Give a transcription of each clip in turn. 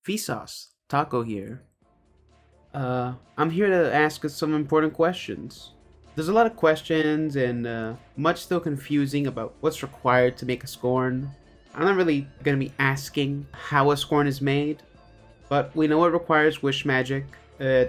Vsauce, Taco here. I'm here to ask us some important questions. There's a lot of questions and much still confusing about what's required to make a Scorn. I'm not really going to be asking how a Scorn is made, but we know it requires wish magic,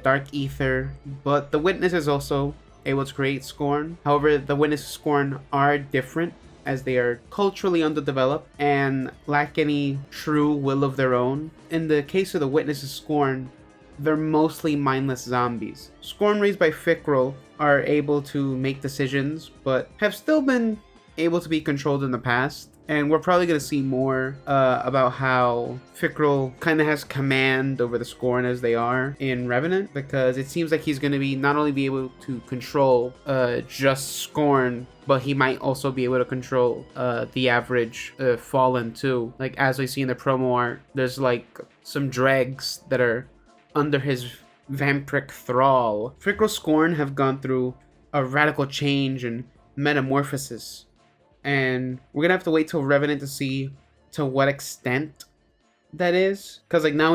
dark ether, but the witness is also able to create Scorn. However, the witness Scorn are different as they are culturally underdeveloped and lack any true will of their own. In the case of the witness's Scorn, they're mostly mindless zombies. Scorn raised by Fickrel are able to make decisions, but have still been able to be controlled in the past. And we're probably going to see more about how Fickrel kind of has command over the Scorn as they are in Revenant, because it seems like he's going to be not only be able to control just Scorn, but he might also be able to control the average Fallen too. Like as we see in the promo art, there's like some dregs that are under his vampiric thrall. Fickrel's Scorn have gone through a radical change and metamorphosis. And we're gonna have to wait till Revenant to see to what extent that is, because like now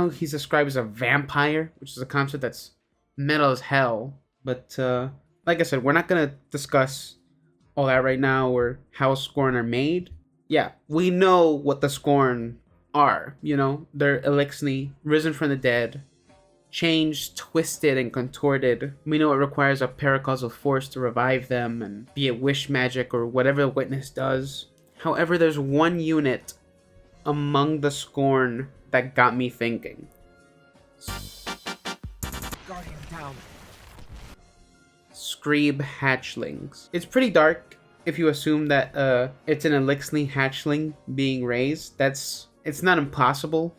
he's described as a vampire, which is a concept that's metal as hell. But like I said, we're not gonna discuss all that right now or how Scorn are made. Yeah, we know what the Scorn are. You know, they're Elixni, risen from the dead, changed, twisted, and contorted. We know it requires a paracausal force to revive them, and be it wish magic or whatever the witness does. However, there's one unit among the Scorn that got me thinking. Guardian down. Screeb hatchlings. It's pretty dark if you assume that it's an Elixni hatchling being raised. It's not impossible.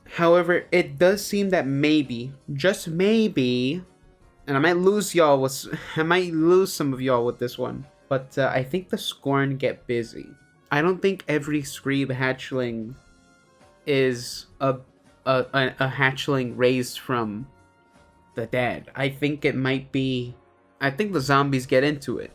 However, it does seem that maybe, just maybe, and I might lose some of y'all with this one, but I think the Scorn get busy. I don't think every Screeb hatchling is a hatchling raised from the dead. I think the zombies get into it.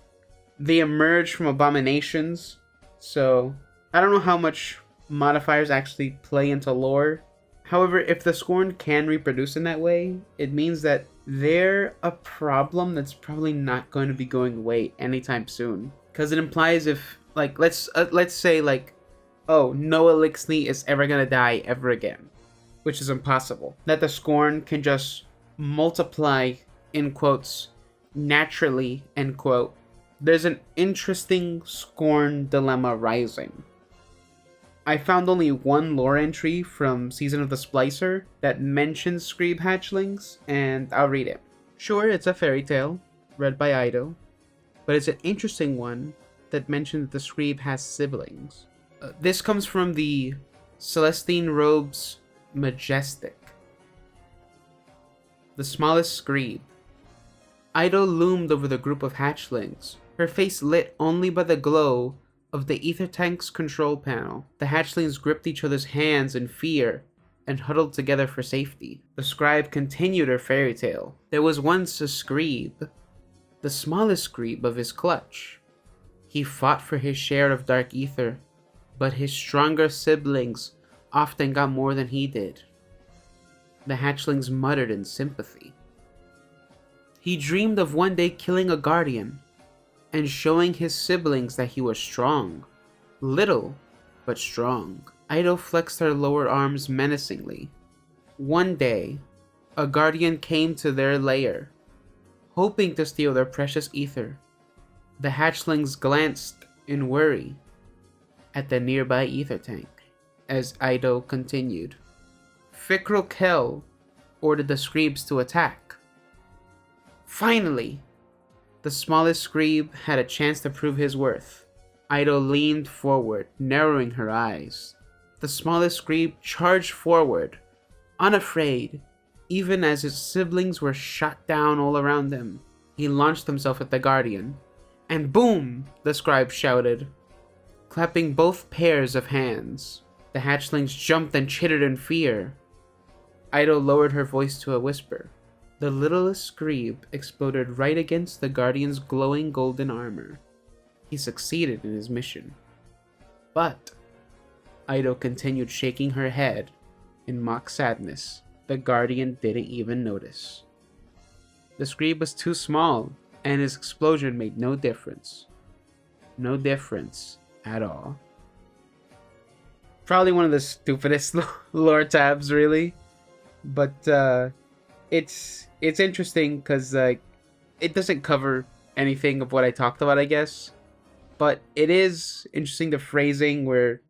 They emerge from abominations, so I don't know how much modifiers actually play into lore. However, if the Scorn can reproduce in that way, it means that they're a problem that's probably not going to be going away anytime soon. Because it implies if, like, let's say, like, oh, no Elixni is ever going to die ever again. Which is impossible. That the Scorn can just multiply, in quotes, naturally, end quote. There's an interesting Scorn dilemma rising. I found only one lore entry from Season of the Splicer that mentions Screeb hatchlings, and I'll read it. Sure, it's a fairy tale, read by Ido, but it's an interesting one that mentions that the Screeb has siblings. This comes from the Celestine Robes Majestic. The smallest Screeb. Ido loomed over the group of hatchlings, her face lit only by the glow of the ether tank's control panel. The hatchlings gripped each other's hands in fear and huddled together for safety. The scribe continued her fairy tale. There was once a Screeb, the smallest Screeb of his clutch. He fought for his share of dark ether, but his stronger siblings often got more than he did. The hatchlings muttered in sympathy. He dreamed of one day killing a guardian and showing his siblings that he was strong. Little, but strong. Ido flexed her lower arms menacingly. One day, a guardian came to their lair, hoping to steal their precious ether. The hatchlings glanced in worry at the nearby ether tank, as Ido continued. Fickrel Kell ordered the Screebs to attack. Finally, the smallest Screeb had a chance to prove his worth. Ido leaned forward, narrowing her eyes. The smallest Screeb charged forward, unafraid, even as his siblings were shot down all around him. He launched himself at the Guardian, and boom! The scribe shouted, clapping both pairs of hands. The hatchlings jumped and chittered in fear. Ido lowered her voice to a whisper. The littlest Screeb exploded right against the Guardian's glowing golden armor. He succeeded in his mission. But, Ido continued shaking her head, In mock sadness, the Guardian didn't even notice. The Screeb was too small, and his explosion made no difference. No difference at all. Probably one of the stupidest lore tabs, really. But it's interesting because it doesn't cover anything of what I talked about, I guess. But it is interesting, the phrasing where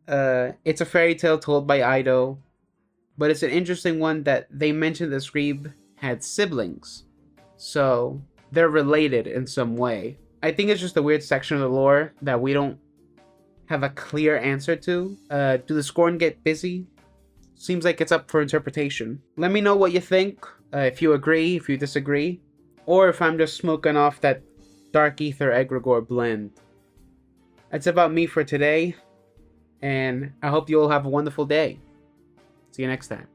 it's a fairy tale told by Ido, but it's an interesting one that they mentioned the Screeb had siblings, so they're related in some way. I think it's just a weird section of the lore that we don't have a clear answer to. Do the Scorn get busy? Seems like it's up for interpretation. Let me know what you think, if you agree, if you disagree, or if I'm just smoking off that Dark Ether Egregore blend. That's about me for today, and I hope you all have a wonderful day. See you next time.